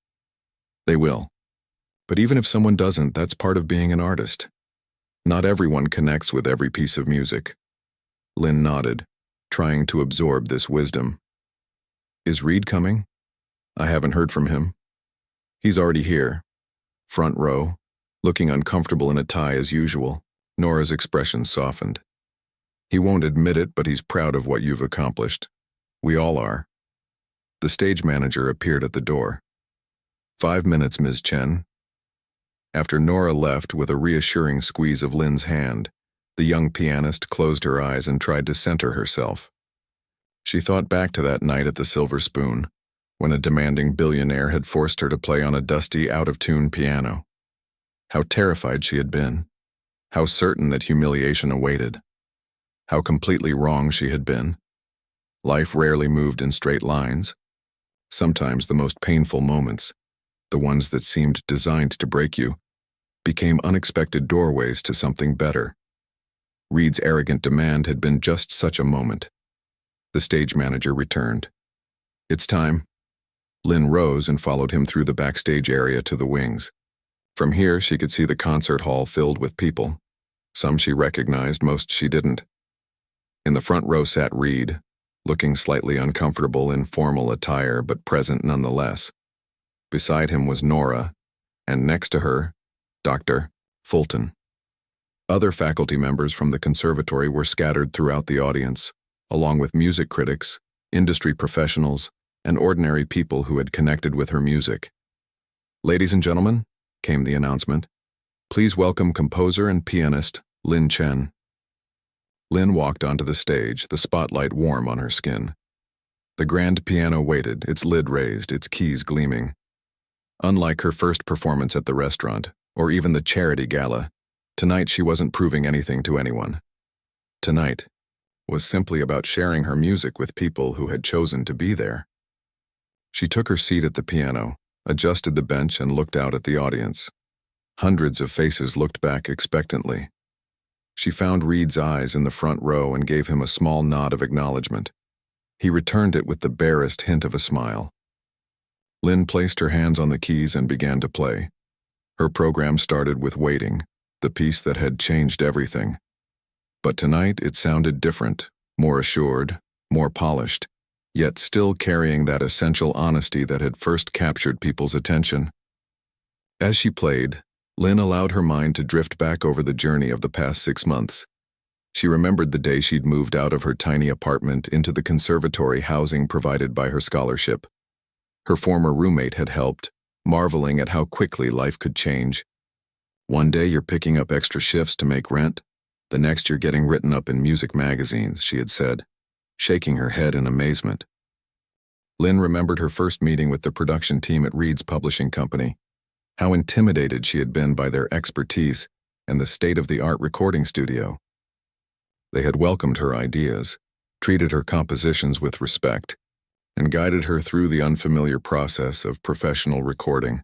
"They will. But even if someone doesn't, that's part of being an artist. Not everyone connects with every piece of music." Lynn nodded, trying to absorb this wisdom. "Is Reed coming?" "I haven't heard from him." "He's already here." Front row, looking uncomfortable in a tie as usual. Nora's expression softened. "He won't admit it, but he's proud of what you've accomplished. We all are." The stage manager appeared at the door. "5 minutes, Ms. Chen." After Nora left with a reassuring squeeze of Lynn's hand, the young pianist closed her eyes and tried to center herself. She thought back to that night at the Silver Spoon, when a demanding billionaire had forced her to play on a dusty, out-of-tune piano. How terrified she had been. How certain that humiliation awaited. How completely wrong she had been. Life rarely moved in straight lines. Sometimes the most painful moments, the ones that seemed designed to break you, became unexpected doorways to something better. Reed's arrogant demand had been just such a moment. The stage manager returned. "It's time." Lynn rose and followed him through the backstage area to the wings. From here, she could see the concert hall filled with people. Some she recognized, most she didn't. In the front row sat Reed, looking slightly uncomfortable in formal attire but present nonetheless. Beside him was Nora, and next to her, Dr. Fulton. Other faculty members from the conservatory were scattered throughout the audience, along with music critics, industry professionals, and ordinary people who had connected with her music. "Ladies and gentlemen," came the announcement, "please welcome composer and pianist Lynn Chen." Lynn walked onto the stage, the spotlight warm on her skin. The grand piano waited, its lid raised, its keys gleaming. Unlike her first performance at the restaurant, or even the charity gala, tonight she wasn't proving anything to anyone. Tonight was simply about sharing her music with people who had chosen to be there. She took her seat at the piano, adjusted the bench, and looked out at the audience. Hundreds of faces looked back expectantly. She found Reed's eyes in the front row and gave him a small nod of acknowledgement. He returned it with the barest hint of a smile. Lynn placed her hands on the keys and began to play. Her program started with Waiting, the piece that had changed everything. But tonight it sounded different, more assured, more polished, yet still carrying that essential honesty that had first captured people's attention. As she played, Lynn allowed her mind to drift back over the journey of the past 6 months. She remembered the day she'd moved out of her tiny apartment into the conservatory housing provided by her scholarship. Her former roommate had helped, marveling at how quickly life could change. One day you're picking up extra shifts to make rent, the next you're getting written up in music magazines, she had said, shaking her head in amazement. Lynn remembered her first meeting with the production team at Reed's publishing company. How intimidated she had been by their expertise and the state-of-the-art recording studio. They had welcomed her ideas, treated her compositions with respect, and guided her through the unfamiliar process of professional recording.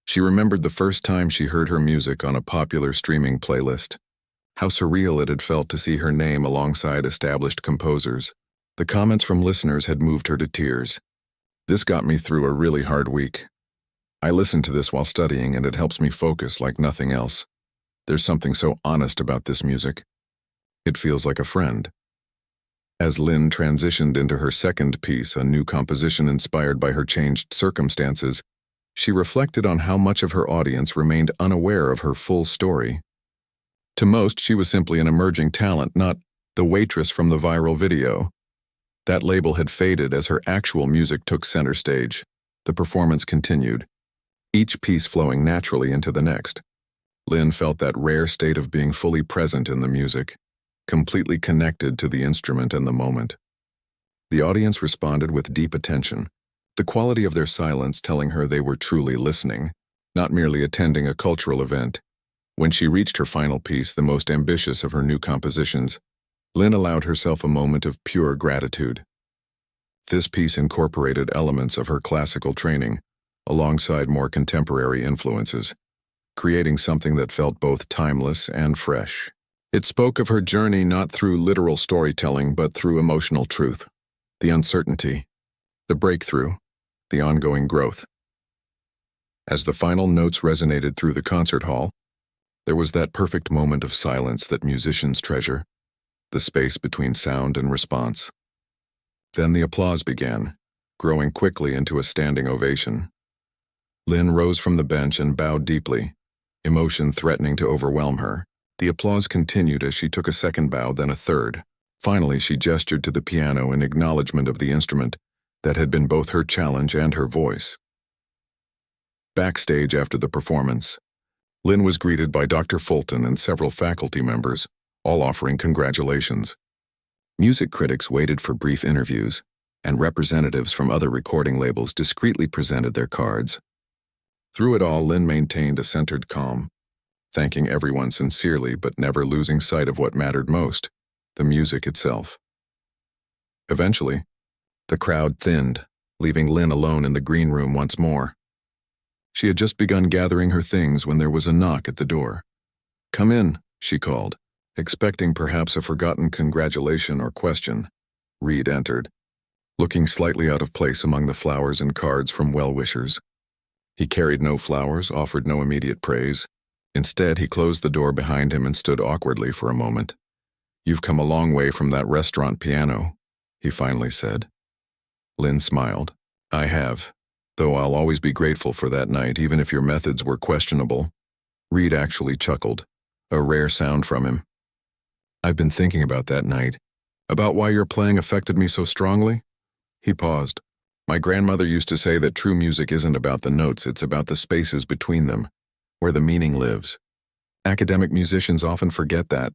She remembered the first time she heard her music on a popular streaming playlist. How surreal it had felt to see her name alongside established composers. The comments from listeners had moved her to tears. "This got me through a really hard week. I listen to this while studying and it helps me focus like nothing else. There's something so honest about this music. It feels like a friend." As Lynn transitioned into her second piece, a new composition inspired by her changed circumstances, She reflected on how much of her audience remained unaware of her full story. To most, she was simply an emerging talent, not the waitress from the viral video. That label had faded as her actual music took center stage. The performance continued, each piece flowing naturally into the next. Lynn felt that rare state of being fully present in the music, completely connected to the instrument and the moment. The audience responded with deep attention, the quality of their silence telling her they were truly listening, not merely attending a cultural event. When she reached her final piece, the most ambitious of her new compositions, Lynn allowed herself a moment of pure gratitude. This piece incorporated elements of her classical training, alongside more contemporary influences, creating something that felt both timeless and fresh. It spoke of her journey not through literal storytelling, but through emotional truth, the uncertainty, the breakthrough, the ongoing growth. As the final notes resonated through the concert hall, there was that perfect moment of silence that musicians treasure, the space between sound and response. Then the applause began, growing quickly into a standing ovation. Lynn rose from the bench and bowed deeply, emotion threatening to overwhelm her. The applause continued as she took a second bow, then a third. Finally, she gestured to the piano in acknowledgement of the instrument that had been both her challenge and her voice. Backstage after the performance, Lynn was greeted by Dr. Fulton and several faculty members, all offering congratulations. Music critics waited for brief interviews, and representatives from other recording labels discreetly presented their cards. Through it all, Lynn maintained a centered calm, thanking everyone sincerely but never losing sight of what mattered most, the music itself. Eventually, the crowd thinned, leaving Lynn alone in the green room once more. She had just begun gathering her things when there was a knock at the door. "Come in," she called, expecting perhaps a forgotten congratulation or question. Reed entered, looking slightly out of place among the flowers and cards from well-wishers. He carried no flowers, offered no immediate praise. Instead, he closed the door behind him and stood awkwardly for a moment. "You've come a long way from that restaurant piano," he finally said. Lynn smiled. "I have, though I'll always be grateful for that night, even if your methods were questionable." Reed actually chuckled, a rare sound from him. "I've been thinking about that night, about why your playing affected me so strongly." He paused. "My grandmother used to say that true music isn't about the notes, it's about the spaces between them, where the meaning lives. Academic musicians often forget that."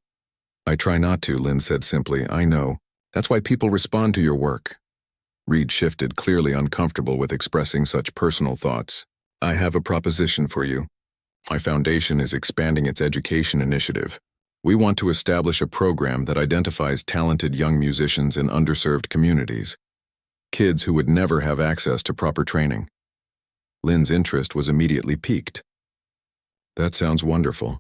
"I try not to," Lynn said simply. "I know. That's why people respond to your work." Reed shifted, clearly uncomfortable with expressing such personal thoughts. "I have a proposition for you. My foundation is expanding its education initiative. We want to establish a program that identifies talented young musicians in underserved communities, kids who would never have access to proper training." Lynn's interest was immediately piqued. "That sounds wonderful.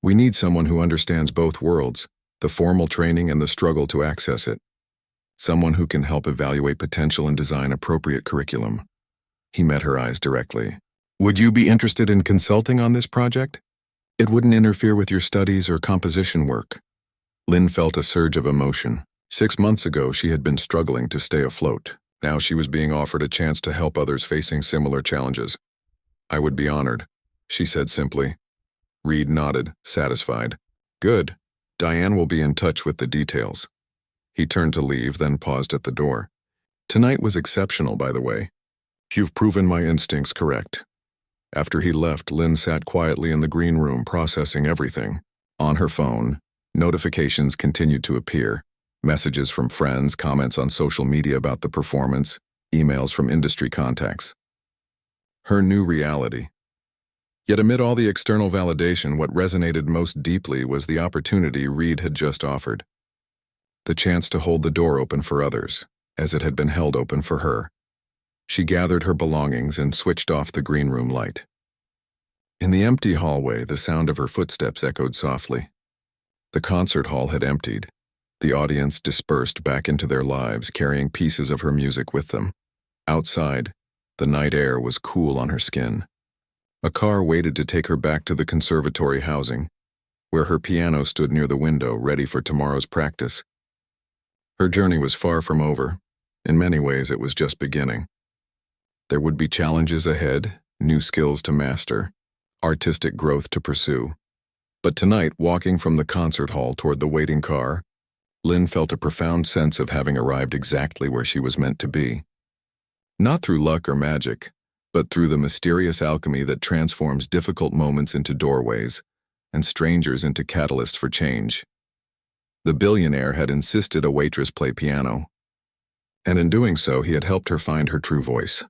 We need someone who understands both worlds, the formal training and the struggle to access it. Someone who can help evaluate potential and design appropriate curriculum." He met her eyes directly. "Would you be interested in consulting on this project? It wouldn't interfere with your studies or composition work." Lynn felt a surge of emotion. 6 months ago, she had been struggling to stay afloat. Now she was being offered a chance to help others facing similar challenges. "I would be honored," she said simply. Reed nodded, satisfied. "Good. Diane will be in touch with the details." He turned to leave, then paused at the door. "Tonight was exceptional, by the way. You've proven my instincts correct." After he left, Lynn sat quietly in the green room processing everything. On her phone, notifications continued to appear. Messages from friends, comments on social media about the performance, emails from industry contacts. Her new reality. Yet amid all the external validation, what resonated most deeply was the opportunity Reed had just offered. The chance to hold the door open for others, as it had been held open for her. She gathered her belongings and switched off the green room light. In the empty hallway, the sound of her footsteps echoed softly. The concert hall had emptied. The audience dispersed back into their lives, carrying pieces of her music with them. Outside, the night air was cool on her skin. A car waited to take her back to the conservatory housing, where her piano stood near the window, ready for tomorrow's practice. Her journey was far from over. In many ways, it was just beginning. There would be challenges ahead, new skills to master, artistic growth to pursue. But tonight, walking from the concert hall toward the waiting car, Lynn felt a profound sense of having arrived exactly where she was meant to be. Not through luck or magic, but through the mysterious alchemy that transforms difficult moments into doorways and strangers into catalysts for change. The billionaire had insisted a waitress play piano, and in doing so he had helped her find her true voice.